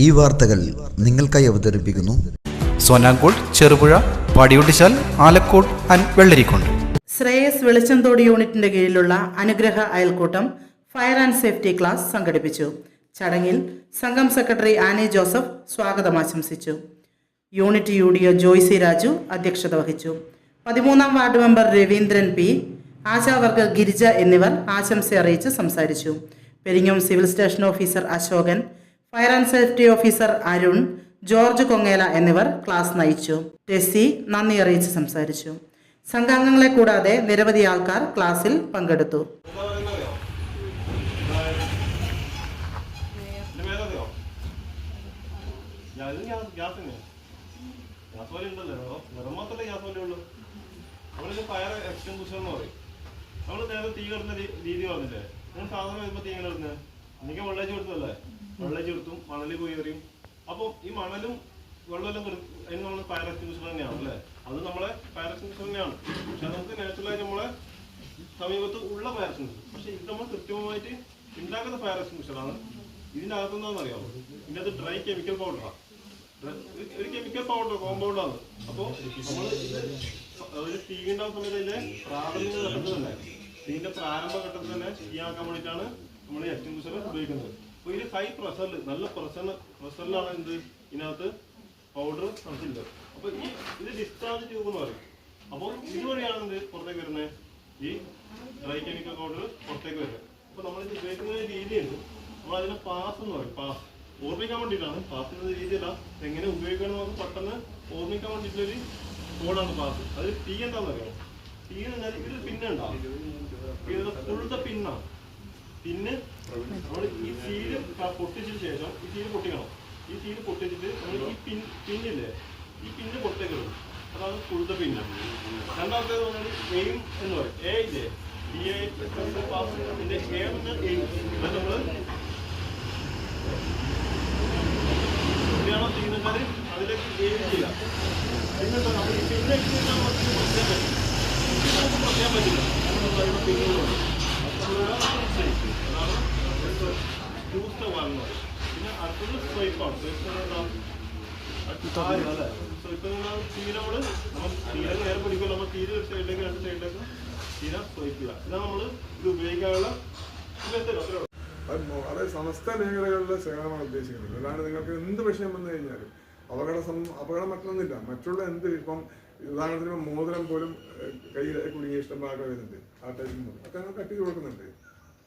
ഈ വാർത്തകൾ നിങ്ങൾക്കായി അവതരിപ്പിക്കുന്നു സോനാങ്കോട്, ചെറുപുഴ, പാടിയൊട്ടിച്ചാൽ, ആലക്കോട് ആൻഡ് വെള്ളരിക്കുണ്ട്. ശ്രേയസ് വെളിച്ചംതോട് യൂണിറ്റിന്റെ കീഴിലുള്ള അനുഗ്രഹ അയൽക്കൂട്ടം ഫയർ ആൻഡ് സേഫ്റ്റി ക്ലാസ് സംഘടിപ്പിച്ചു. ചടങ്ങിൽ സംഘം സെക്രട്ടറി ആനി ജോസഫ് സ്വാഗതം ആശംസിച്ചു. യൂണിറ്റ് UDO ജോയ്സി രാജു അധ്യക്ഷത വഹിച്ചു. 13ാം ward member Raveendran P, Asha worker Girija എന്നിവർ ആശംസ അറിയിച്ച് സംസാരിച്ചു. Peringome civil station officer Ashokan, fire and safety officer Arun, George Kongela എന്നിവർ ക്ലാസ് നയിച്ചു. ടെസ്സി നന്ദി അറിയിച്ച് സംസാരിച്ചു. സംഘാംഗങ്ങളെ കൂടാതെ നിരവധി ആൾക്കാർ ക്ലാസ്സിൽ പങ്കെടുത്തു. നമ്മൾ നേരത്തെ തീ കെടുന്ന രീതി പറഞ്ഞില്ലേ? നിങ്ങൾ സാധനം വരുമ്പോൾ തീ ഇങ്ങനെ ഇടുന്നത് എനിക്ക് വെള്ളേജ് കൊടുത്തല്ലേ? വെള്ളേജ് കൊടുത്തും മണലിൽ പോയി എറിയും. അപ്പോൾ ഈ മണലും വെള്ളമെല്ലാം അതിന് നമ്മൾ ഫയർ എക്സ്റ്റിംഗ്വിഷർ തന്നെയാണ് അല്ലേ? അത് നമ്മളെ ഫയർ എക്സ്റ്റിംഗ്വിഷർ തന്നെയാണ്. പക്ഷെ നമുക്ക് നാച്ചുറലായി നമ്മളെ സമീപത്ത് ഉള്ള ഫയർ എക്സ്റ്റിംഗ്വിഷർ. പക്ഷെ ഇത് നമ്മൾ കൃത്യമായിട്ട് ഉണ്ടാക്കുന്ന ഫയർ എക്സ്റ്റിംഗ്വിഷറാണ്. ഇതിൻ്റെ അകത്തുനിന്നാന്ന് അറിയാമോ? ഇതിനകത്ത് ഡ്രൈ കെമിക്കൽ പൗഡറാണ്. ഒരു കെമിക്കൽ പൗഡർ കോമ്പൗണ്ടാണ്. അപ്പോൾ നമ്മൾ ഒരു തീ ഉണ്ടാകുന്ന സമയത്ത് അതിന്റെ പ്രാഥമിക ഘട്ടത്തിൽ തന്നെ, തീന്റെ പ്രാരംഭ ഘട്ടത്തിൽ തന്നെ തീയാക്കാൻ വേണ്ടിയിട്ടാണ് നമ്മൾ എക്സ്റ്റിംഗ്വിഷർ ഉപയോഗിക്കുന്നത്. അപ്പോൾ ഇതിൽ ഹൈ പ്രഷറിൽ, നല്ല പ്രഷറിലാണ് എന്ത് ഇതിനകത്ത് പൗഡർ നടത്തില്ല. അപ്പോൾ ഇത് ഡിസ്ചാർജ് ട്യൂബ് എന്ന് പറയും. അപ്പോൾ ഇതുവഴിയാണ് എന്ത് പുറത്തേക്ക് വരുന്നത്? ഈ ഡ്രൈ കെമിക്കൽ പൗഡർ പുറത്തേക്ക് വരുന്നത്. അപ്പോൾ നമ്മളിത് ഉപയോഗിക്കുന്ന ഒരു രീതിയുണ്ട്. നമ്മൾ അതിനെ പാസ് എന്ന് പറയും. പാസ് ഓർമ്മിക്കാൻ വേണ്ടിയിട്ടാണ്. പാസ് എന്ന രീതിയല്ല, എങ്ങനെ ഉപയോഗിക്കണം നമുക്ക് പെട്ടെന്ന് ഓർമ്മിക്കാൻ വേണ്ടിയിട്ടുള്ളൊരു കോഡാണ് പാസ്. അത് തീ എന്താണെന്ന് അറിയാമോ? തീ എന്ന് പറഞ്ഞാൽ ഇതിൽ പിന്നുണ്ടാവും. ഇത് ഫുൾ പിന്നാണ്. പിന്നെ നമ്മൾ ഈ സീല് പൊട്ടിച്ചതിന് ശേഷം ഈ സീല് പൊട്ടിക്കണം. ഈ സീല് പൊട്ടിച്ചിട്ട് നമ്മൾ ഈ പിന്നില്ലേ, ഈ പിന്ന് പുറത്തേക്ക് ഇടും. അതാണ് ഫുൾ പിന്ന്. രണ്ടാമത്തേത് പറഞ്ഞാൽ എയിം എന്ന് പറയും. എ ഇല്ലേ, പാസ്. ഇതിന്റെ എ എന്ന് എയിം. അത് നമ്മള് എവിടെയാണോ ചെയ്യുന്നത് അതിലേക്ക് എയിം ചെയ്യാം. പിന്നെന്താ നമ്മൾ ഈ പിന്നെ പറയാൻ പറ്റില്ല. പിന്നെ അടുത്തത് സ്വൈപ്പാണ്. അല്ലേ? സ്വൈപ്പ് തീരോട് നമ്മൾ തീരെ നേരെ പിടിക്കുമല്ലോ. നമ്മൾ തീരെ ഒരു സൈഡിലേക്ക് രണ്ട് സൈഡിലേക്ക് തീരെ സ്വൈപ്പ് ചെയ്യുക. ഇതാണ് നമ്മൾ ഇത് ഉപയോഗിക്കാനുള്ള അത് സമസ്ത മേഖലകളിലെ സേവനമാണ് ഉദ്ദേശിക്കുന്നത്. അല്ലാണ്ട് നിങ്ങൾക്ക് എന്ത് വിഷയം വന്നു കഴിഞ്ഞാലും അപകടം മറ്റൊന്നുമില്ല. മറ്റുള്ള എന്ത് ഇപ്പം ഉദാഹരണത്തിന് മോതിരം പോലും കയ്യിൽ കുടുങ്ങിയ ഇഷ്ടംഭാഗം വരുന്നുണ്ട്. ആ ടൈമിൽ ഒക്കെ ഞങ്ങൾ കട്ടി കൊടുക്കുന്നുണ്ട്.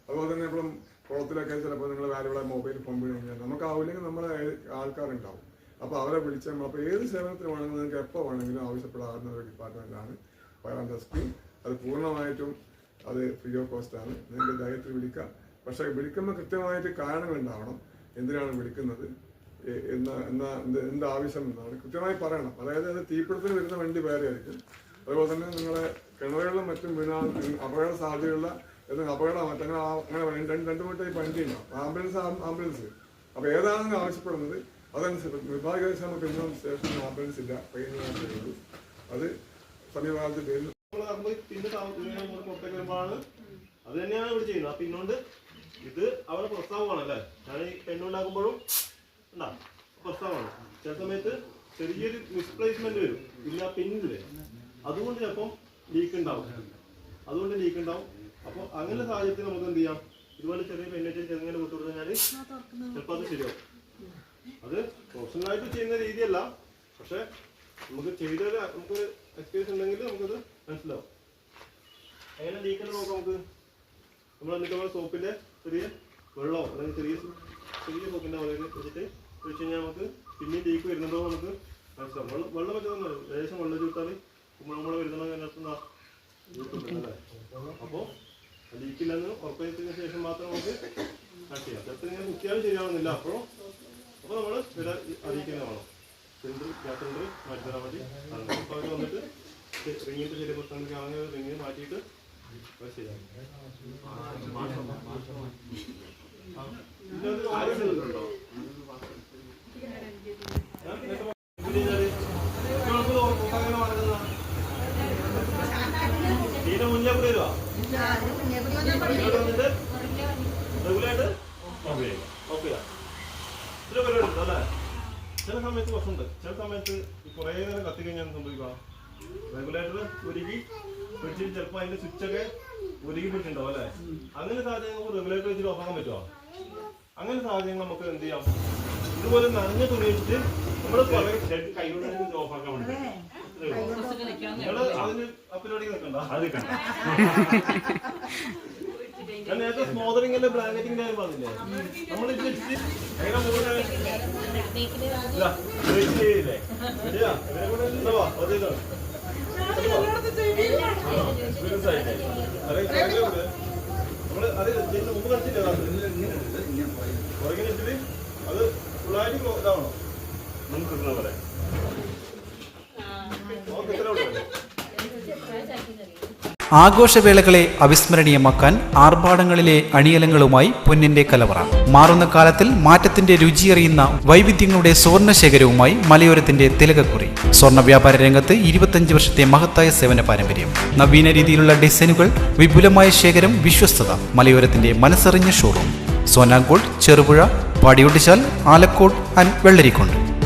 അതുപോലെ തന്നെ ഇപ്പം കുളത്തിലൊക്കെ ചിലപ്പോൾ നിങ്ങൾ വേറെ മൊബൈൽ ഫോൺ പോയി കഴിഞ്ഞാൽ നമുക്കാവില്ലെങ്കിൽ നമ്മളെ ആൾക്കാരുണ്ടാവും. അപ്പോൾ അവരെ വിളിച്ചാൽ അപ്പോൾ ഏത് സേവനത്തിന് വേണമെങ്കിലും നിങ്ങൾക്ക് എപ്പോൾ വേണമെങ്കിലും ആവശ്യപ്പെടാവുന്ന ഒരു ഡിപ്പാർട്ട്മെൻറ്റാണ് ഫയർ ആൻഡ് റെസ്ക്യൂ. അത് പൂർണ്ണമായിട്ടും അത് ഫ്രീ ഓഫ് കോസ്റ്റാണ്. നിങ്ങൾക്ക് ധൈര്യത്തിൽ വിളിക്കാം. പക്ഷേ വിളിക്കുമ്പോൾ കൃത്യമായിട്ട് കാരണങ്ങളുണ്ടാവണം. എന്തിനാണ് വിളിക്കുന്നത്, എന്ത് ആവശ്യം എന്നാണ് കൃത്യമായി പറയണം. അതായത് അത് തീപിടുത്തത്തിന് വരുന്ന വണ്ടി വേറെ ആയിരിക്കും. അതുപോലെ തന്നെ നിങ്ങളെ കിണറുകളിലും മറ്റും വീണാൽ അപകട സാധ്യതയുള്ള ഏതെങ്കിലും അപകടം അങ്ങനെ രണ്ട് മൂട്ടായി വണ്ടി ഉണ്ടാവും. ആംബുലൻസ് അപ്പോൾ ഏതാണ് നിങ്ങൾ ആവശ്യപ്പെടുന്നത് അതനുസരിച്ച് വിഭാഗീയ പെരുന്നാൾ സ്റ്റേഷനിൽ ആംബുലൻസ് ഇല്ല, ട്രെയിനുള്ളൂ. അത് സമീപകാലത്ത് പേര് പുറത്തേക്ക് വരുമ്പോഴാണ് അത് തന്നെയാണ് ഇവിടെ ചെയ്യുന്നത്. ആ പിന്നോണ്ട് ഇത് അവരുടെ പ്രസ്താവമാണ് അല്ലേ? ഞാൻ ഈ പെണ്ണുണ്ടാക്കുമ്പോഴും ഉണ്ടാകും പ്രസ്താവമാണ്. ചില സമയത്ത് ചെറിയൊരു മിസ്പ്ലേസ്മെന്റ് വരും ഇല്ല പിന്നില്. അതുകൊണ്ട് ചിലപ്പം ലീക്ക് ഉണ്ടാവും. അപ്പോൾ അങ്ങനെ സാഹചര്യത്തിൽ നമുക്ക് എന്ത് ചെയ്യാം? ഇതുപോലെ ചെറിയ പെണ്ണിട്ട് ചെറുങ്ങനെ വിട്ടു കൊടുത്താൽ ചിലപ്പോൾ അത് ശരിയാവും. അത് പ്രൊഫഷണലായിട്ട് ചെയ്യുന്ന രീതിയല്ല, പക്ഷെ നമുക്ക് നമുക്കൊരു എക്സ്പീരിയൻസ് ഉണ്ടെങ്കിൽ നമുക്കത് മനസ്സിലാവും. എങ്ങനെ ലീക്കെന്ന് നോക്കാം. നമ്മൾ എന്നിട്ട് സോപ്പിന്റെ ചെറിയ വെള്ളമോ അല്ലെങ്കിൽ ചെറിയ സോപ്പിന്റെ വളരെ വെച്ചിട്ട് ഒഴിച്ച് കഴിഞ്ഞാൽ നമുക്ക് പിന്നെയും ലീക്ക് വരുന്നുണ്ടോ നമുക്ക് മനസ്സിലാവും. വെള്ളം പറ്റുന്ന ഏകദേശം വെള്ളം ചൂട്ടാൽ കുമ്പളമുള വരുന്ന അതിനകത്തുനിന്നാ അല്ലേ? അപ്പോൾ ലീക്കില്ലെന്ന് ഉറപ്പുവരുത്തിയതിനു ശേഷം മാത്രം നമുക്ക് കട്ട് ചെയ്യാം. ചിലപ്പോൾ ഇങ്ങനെ കുത്തിയാലും ശരിയാവുന്നില്ല. അപ്പോൾ നമ്മൾ വില അറിയിക്കുന്ന വേണം. ഗ്യാസ് സിലിണ്ടർ മാറ്റി തരാൻ വേണ്ടി. അപ്പോൾ അവർ വന്നിട്ട് റിങ്ങിൻ്റെ ചെറിയ പ്രശ്നങ്ങൾക്ക് അങ്ങനെ റിങ്ങിന് മാറ്റിയിട്ട് ശരിയാവും. ആരോഗ്യമുണ്ടോ? തീരെ മുന്നേ കൂടി വരുവാ വന്നിട്ട് റെഗുലായിട്ട് ഓക്കെ ഓക്കെ ഇത്ര പരിപാടി ഉണ്ടോ അല്ലേ? സമയത്ത് പ്രശ്നമുണ്ട്. ചില സമയത്ത് കുറേ നേരം കത്തി കഴിഞ്ഞാൽ സംഭവിക്കാം, റെഗുലേറ്റർ ഉരുകി പിടിച്ചിട്ട് ചിലപ്പോൾ അതിന്റെ സ്വിച്ചൊക്കെ ഉരുകി പിടിച്ചിട്ടുണ്ടാവും അല്ലെ. അങ്ങനെ സാഹചര്യങ്ങൾ റെഗുലേറ്റർ വെച്ചിട്ട് ഓഫാക്കാൻ പറ്റുമോ? അങ്ങനെ സാഹചര്യങ്ങൾ നമുക്ക് എന്ത് ചെയ്യാം, ഇതുപോലെ നനഞ്ഞ തുണി വെച്ചിട്ട് നമ്മൾ കൈകൊണ്ട് ഓഫാക്കാൻ വേണ്ടി നിങ്ങള് അതിന് അപ്പരോടിക്ക് നിൽക്കണ്ട. ഞാൻ നേരത്തെ സ്മോദറിംഗിന്റെ ബ്ലാങ്കറ്റിംഗിന്റെ കാര്യം പറഞ്ഞില്ലേ, നമ്മൾ ഇത് വെച്ചിട്ട് എങ്ങനെ മുകളിൽ എക്സ്പീരിയൻസ് ആയിട്ടേ നമ്മള് അത് മുമ്പ് കളിച്ചില്ലേ പുറകിൽ വെച്ചിട്ട് അത് ഫുള്ളായിട്ട് ഇതാവണം നമുക്ക് കിട്ടുന്ന പോലെ. ആഘോഷവേളകളെ അവിസ്മരണീയമാക്കാൻ ആർഭാടങ്ങളിലെ അണിയലങ്ങളുമായി പൊന്നിന്റെ കലവറ. മാറുന്ന കാലത്തിൽ മാറ്റത്തിന്റെ രുചിയറിയുന്ന വൈവിധ്യങ്ങളുടെ സുവർണശേഖരവുമായി മലയോരത്തിന്റെ തിലകക്കുറി. സ്വർണ്ണ വ്യാപാര രംഗത്ത് 25 വർഷത്തെ മഹത്തായ സേവന പാരമ്പര്യം, നവീന രീതിയിലുള്ള ഡിസൈനുകൾ, വിപുലമായ ശേഖരം, വിശ്വസ്തത. മലയോരത്തിന്റെ മനസ്സറിഞ്ഞ ഷോറൂം. സോനാങ്കോട്, ചെറുപുഴ, പാടിയൊട്ടിച്ചാൽ, ആലക്കോട് ആൻഡ് വെള്ളരിക്കുണ്ട്.